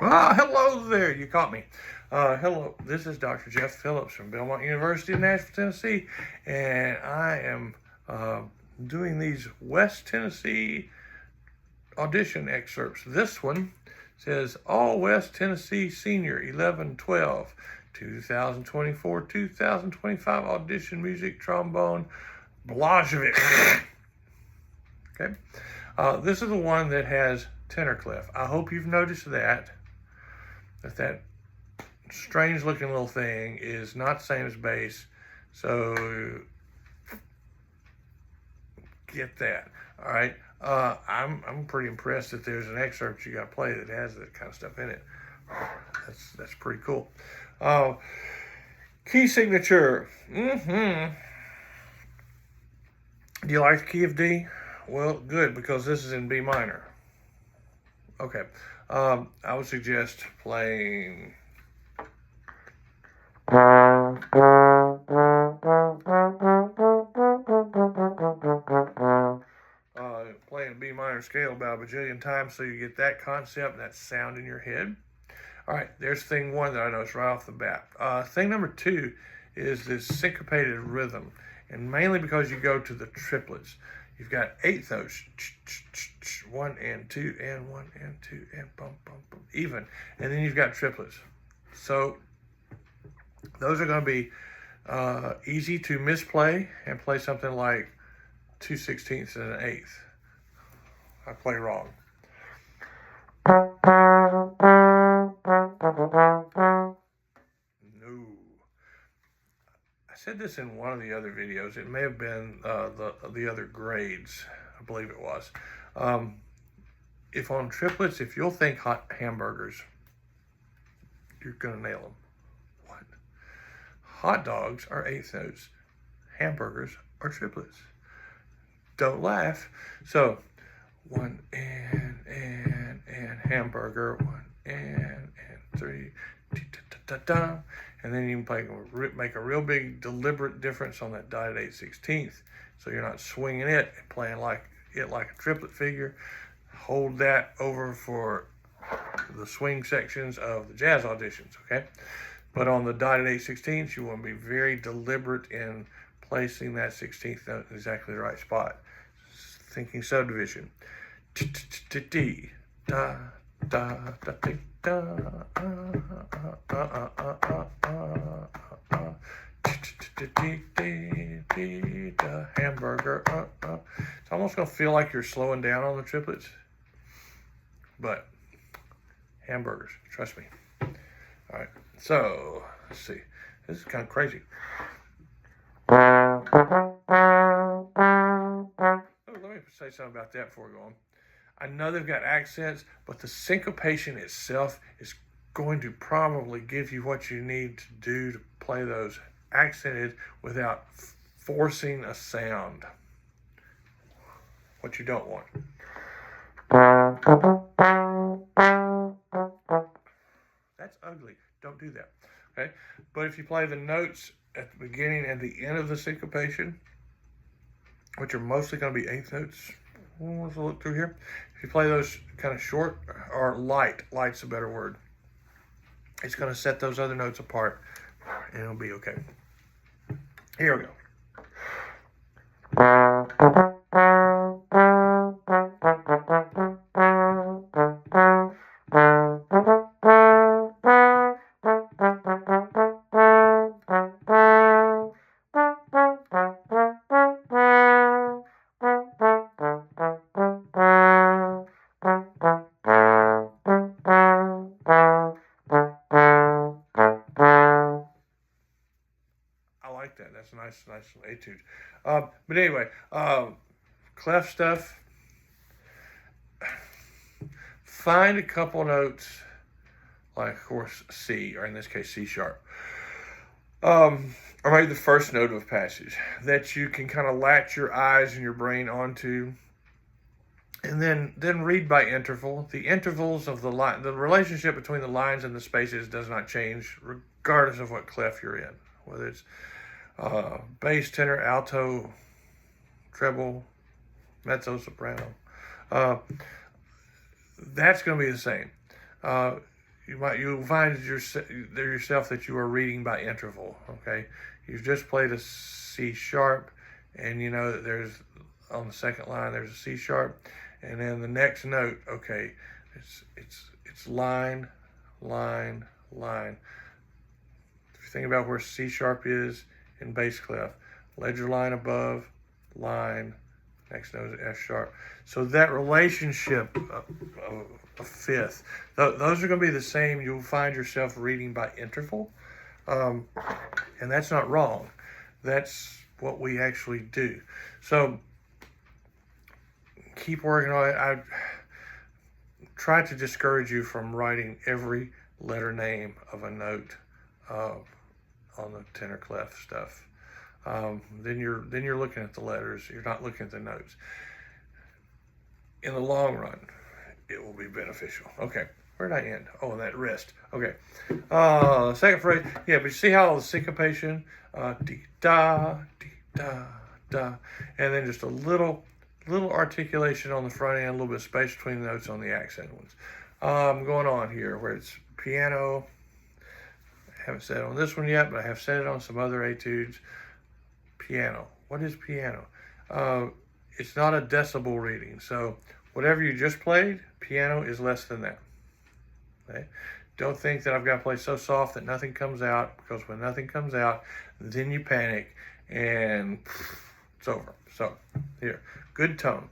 Ah, hello there. You caught me. Hello, this is Dr. Jeff Phillips from Belmont University in Nashville, Tennessee, and I am doing these West Tennessee audition excerpts. This one says, All West Tennessee Senior 11-12, 2024-2025 audition music trombone, blazevich. Okay. This is the one that has tenor clef. I hope you've noticed that strange looking little thing is not the same as bass. So get that. All right. I'm pretty impressed that there's an excerpt you got to play that has that kind of stuff in it. That's pretty cool. Key signature. Do you like the key of D? Well, good, because this is in B minor. Okay. I would suggest playing playing B minor scale about a bajillion times so you get that concept and that sound in your head. All right, there's thing one that I noticed right off the bat. Thing number two is this syncopated rhythm, and mainly because you go to the triplets. You've got eighth notes, 1 and 2 and 1 and 2 and bum bum bum, even, and then you've got triplets. So those are going to be easy to misplay and play something like 2/16 and an eighth. I play wrong. No. I said this in one of the other videos. It may have been the other grades. I believe it was. If on triplets, if you'll think hot hamburgers, you're going to nail them. What? Hot dogs are eighth notes. Hamburgers are triplets. Don't laugh. So, 1 and hamburger, 1 and 3, da-da-da-da. And then you can make a real big deliberate difference on that dotted 8/16. So you're not swinging it and playing like a triplet figure. Hold that over for the swing sections of the jazz auditions, okay? But on the dotted 8/16, you want to be very deliberate in placing that 16th note in exactly the right spot. Thinking subdivision. D da da da da da hamburger. It's almost gonna feel like you're slowing down on the triplets, but hamburgers, trust me. All right, so let's see. This is kind of crazy. Oh, let me say something about that before we go on. I know they've got accents, but the syncopation itself is going to probably give you what you need to do to play those accented without forcing a sound. What you don't want. That's ugly. Don't do that. Okay? But if you play the notes at the beginning and the end of the syncopation, which are mostly going to be eighth notes, let's look through here. If you play those kind of short or light's a better word, it's going to set those other notes apart and it'll be okay. Here we go. That's a nice etude. But anyway, clef stuff. Find a couple notes, like of course C, or in this case C sharp, or maybe the first note of a passage that you can kind of latch your eyes and your brain onto, and then read by interval. The intervals of the line, the relationship between the lines and the spaces does not change regardless of what clef you're in, whether it's bass, tenor, alto, treble, mezzo, soprano. That's going to be the same. you'll find yourself that you are reading by interval. Okay, you've just played a C sharp, and you know that there's on the second line there's a C sharp, and then the next note. Okay, it's line, line, line. If you think about where C sharp is in bass clef, ledger line above, line, next note is F sharp. So that relationship of a fifth, those are going to be the same. You'll find yourself reading by interval, and that's not wrong. That's what we actually do. So keep working on it. I try to discourage you from writing every letter name of a note on the tenor clef stuff. Then you're looking at the letters. You're not looking at the notes. In the long run, it will be beneficial. Okay, where did I end? Oh, that rest. Okay, second phrase. Yeah, but you see how the syncopation, dee da, da, and then just a little articulation on the front end, a little bit of space between the notes on the accent ones. Going on here where it's piano. I haven't said it on this one yet, but I have said it on some other etudes. Piano. What is piano? It's not a decibel reading. So whatever you just played, piano is less than that. Okay? Don't think that I've got to play so soft that nothing comes out, because when nothing comes out, then you panic and it's over. So here, good tone.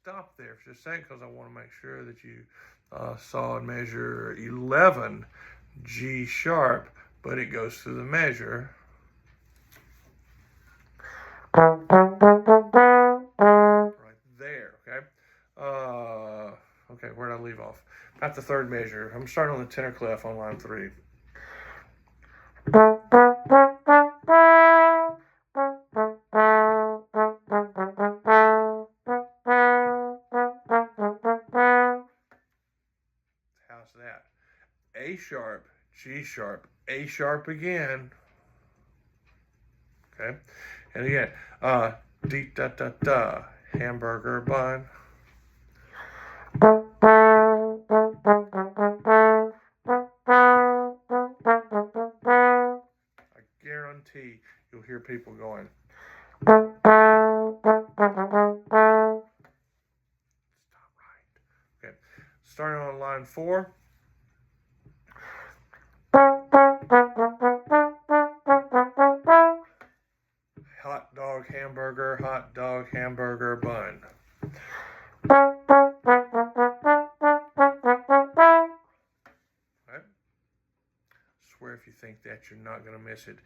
Stop there for just a second because I want to make sure that you saw and measure 11 G sharp, but it goes through the measure. Right there, okay? Okay, where did I leave off? About the third measure. I'm starting on the tenor clef on line 3. How's that? A sharp, G sharp, A sharp again. Okay, and again, dee da da da, hamburger bun. I guarantee you'll hear people going. Stop right. Okay, starting on line 4. Hot dog, hamburger, bun. Right? Swear if you think that, you're not going to miss it.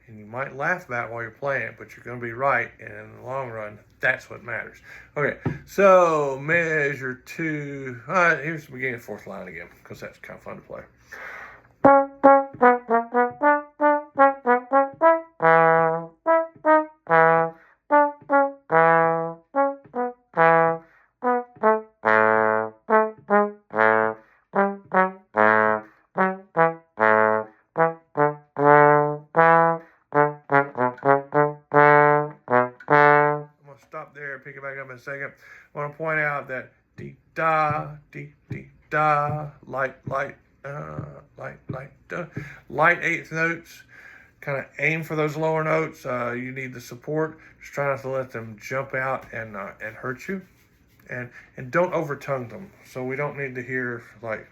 And you might laugh about it while you're playing it, but you're going to be right. And in the long run, that's what matters. Okay, so measure 2. Here's the beginning of the 4th line again, because that's kind of fun to play. Stop there, pick it back up in a second. I want to point out that dee da, light, light 8th notes. Kind of aim for those lower notes. You need the support. Just try not to let them jump out and hurt you, and don't overtongue them. So we don't need to hear like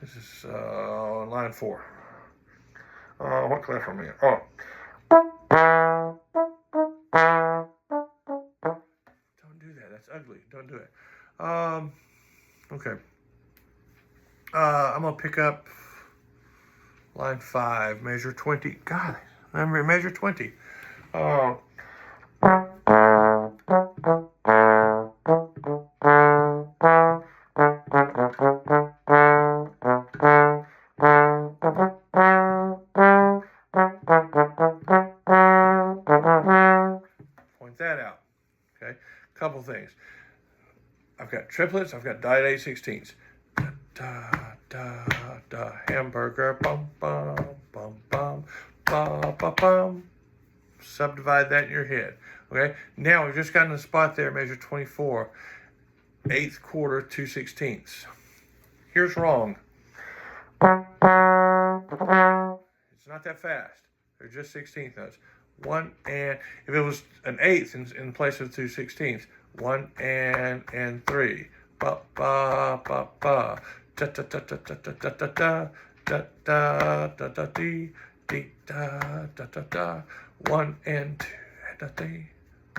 this is line 4. What clef am I in? Oh. That's ugly. Don't do it. Okay. I'm going to pick up line 5, measure 20. God, remember, measure 20. Point that out. Okay. Couple things. I've got triplets. I've got dotted 8/16. Da, da, da, da, hamburger, bum, bum, bum, bum, ba, ba, bum. Subdivide that in your head. Okay, now we've just gotten a spot there, measure 24, 8th quarter, 2/16. Here's wrong. It's not that fast. They're just 16th notes. 1 and, if it was an 8th in place of 2/16, 1 and 3. Ba ba ba ba. Da da da da da da da da da da da da dee dee da da da da. 1 and 2 and a 3.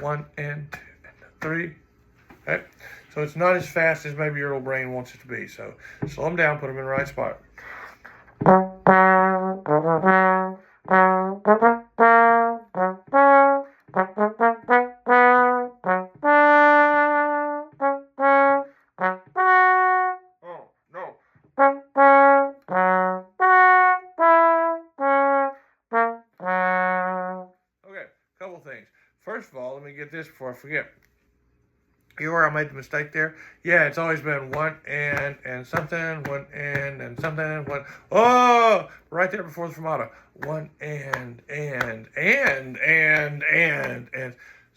1 and 2 and a 3. Okay, so it's not as fast as maybe your little brain wants it to be. So slow them down, put them in the right spot. Oh, no. Okay, couple things. First of all, let me get this before I forget. You know where I made the mistake there? Yeah, it's always been 1 and something, 1 and something, 1. Oh, right there before the fermata. 1 and.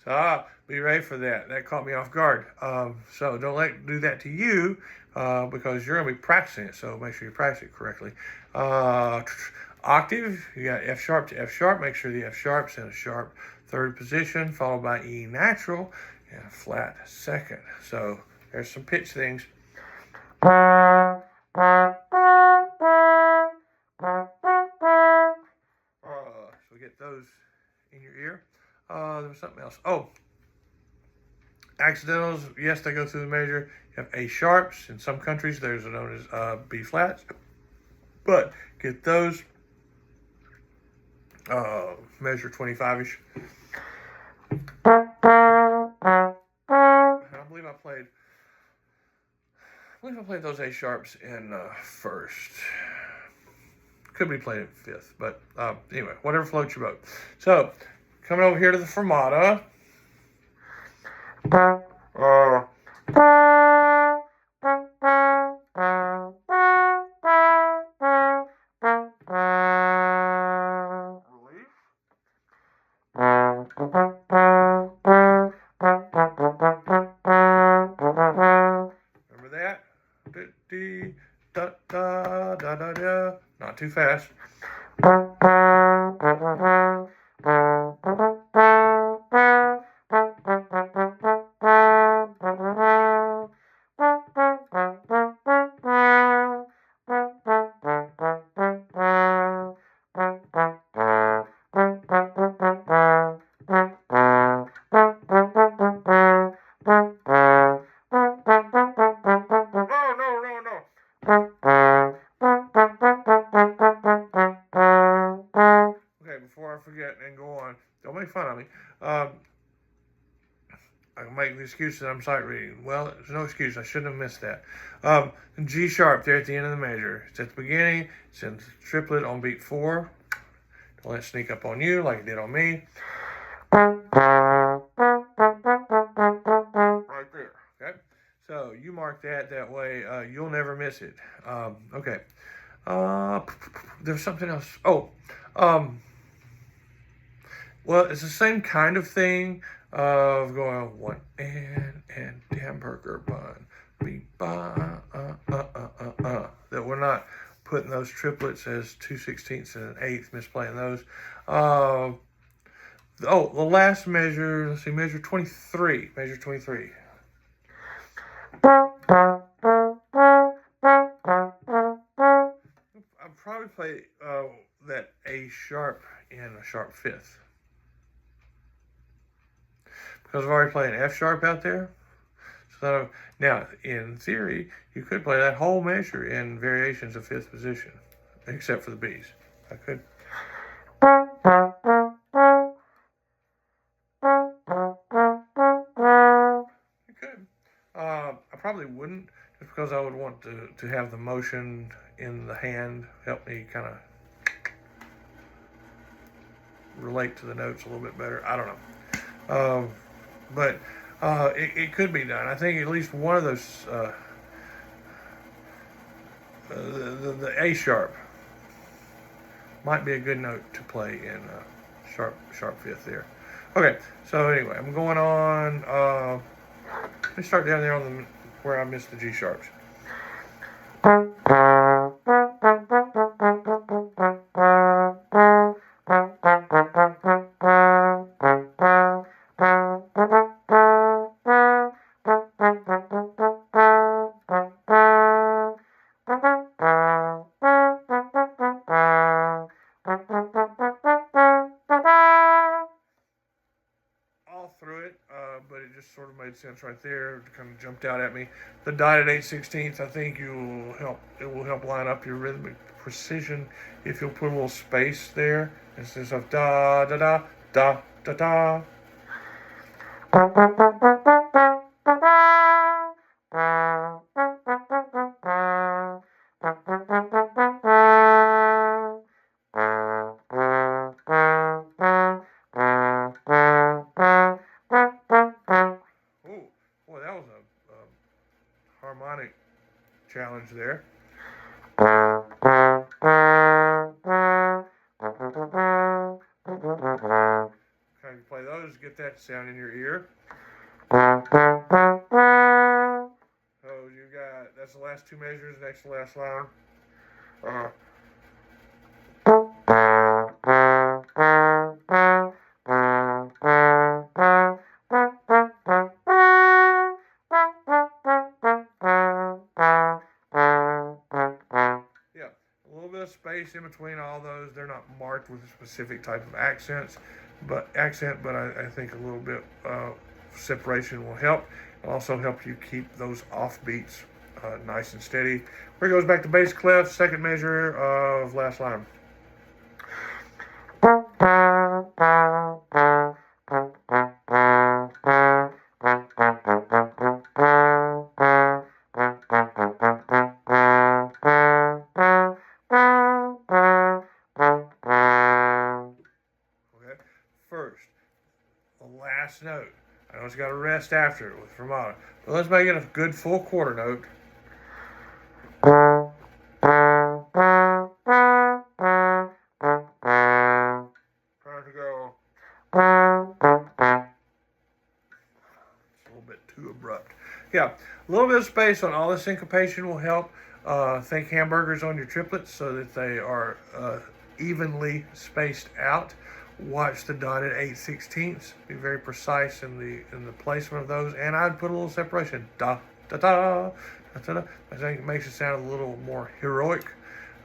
So be ready for that. That caught me off guard. So don't do that to you because you're gonna be practicing it. So make sure you practice it correctly. Octave, you got F sharp to F sharp. Make sure the F sharp's in a sharp third position, followed by E natural and a flat second. So there's some pitch things. So we get those in your ear. There was something else. Oh, accidentals. Yes, they go through the measure. You have A sharps. In some countries, those are known as B flats. But get those. Measure 25-ish. I believe I played those A sharps in first. Could be played in fifth, but anyway, whatever floats your boat. So, coming over here to the fermata. Remember that? Da, da, da, da, da. Not too fast. Okay, before I forget and go on, don't make fun of me. I can make the excuse that I'm sight reading. Well, there's no excuse. I shouldn't have missed that. G sharp there at the end of the measure. It's at the beginning. It's in the triplet on beat 4. Don't let it sneak up on you like it did on me. Right there. Okay. So you mark that way. You'll never miss it. Okay. There's something else. Oh. Well, it's the same kind of thing of going 1 and hamburger bun. That we're not putting those triplets as 2/16 and an 8th, misplaying those. The last measure, let's see, measure 23. Measure 23. I'll probably play that A sharp in a sharp 5th. Because I've already played an F sharp out there. So now, in theory, you could play that whole measure in variations of 5th position, except for the B's. I could. You could. I probably wouldn't, just because I would want to have the motion in the hand help me kind of relate to the notes a little bit better. I don't know. But it could be done. I think at least one of those the A sharp might be a good note to play in sharp fifth there. Okay, so anyway, I'm going on. Let me start down there on the where I missed the G sharps. Through it, but it just sort of made sense right there. It kind of jumped out at me. The dotted 8/16, I think it will help line up your rhythmic precision if you'll put a little space there instead of da da da da da da. Boy, that was a harmonic challenge there. Okay, you play those, get that sound in your ear. Oh, you got, that's the last two measures, next to last line. Space in between all those. They're not marked with a specific type of accent, but I think a little bit separation will help. It'll also help you keep those off beats nice and steady. Where it goes back to bass clef, second measure of last line. First, the last note. I know it's got to rest after it with fermata, but let's make it a good full quarter note. Trying to go. It's a little bit too abrupt. Yeah, a little bit of space on all the syncopation will help. Think hamburgers on your triplets so that they are evenly spaced out. Watch the dotted 8/16. Be very precise in the placement of those, and I'd put a little separation. Da da da da da. I think it makes it sound a little more heroic,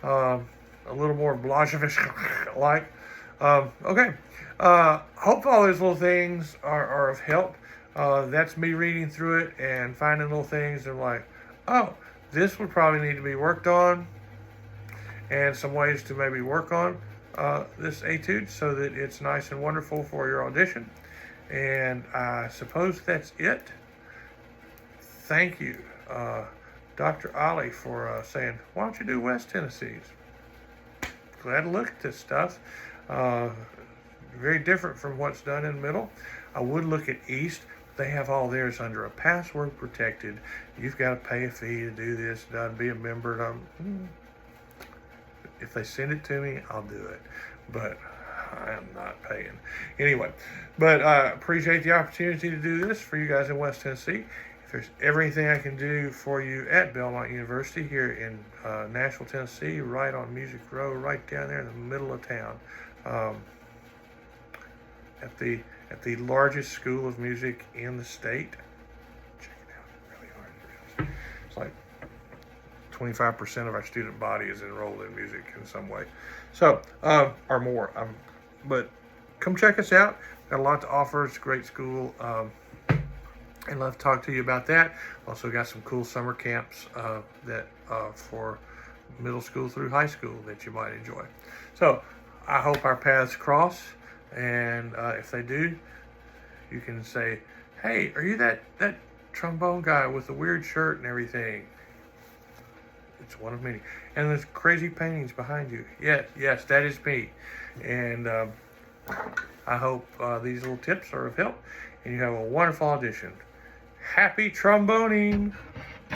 a little more blazevich like. Okay. Hope all those little things are of help. That's me reading through it and finding little things and like, oh, this would probably need to be worked on, and some ways to maybe work on this etude so that it's nice and wonderful for your audition. And I suppose that's it. Thank you, Dr. Ollie, for saying, why don't you do West Tennessee's? Glad to look at this stuff. Very different from what's done in the middle. I would look at East. They have all theirs under a password protected. You've got to pay a fee to do this, be a member. If they send it to me, I'll do it. But I am not paying. Anyway, but I appreciate the opportunity to do this for you guys in West Tennessee. If there's everything I can do for you at Belmont University here in Nashville, Tennessee, right on Music Row, right down there in the middle of town, at the largest school of music in the state. Check it out. It's really hard. It's like 25% of our student body is enrolled in music in some way. So, or more. But come check us out. Got a lot to offer. It's a great school. I'd love to talk to you about that. Also got some cool summer camps that for middle school through high school that you might enjoy. So, I hope our paths cross. And if they do, you can say, hey, are you that trombone guy with the weird shirt and everything? It's one of many. And there's crazy paintings behind you. Yes, that is me. And I hope these little tips are of help and you have a wonderful audition. Happy tromboning!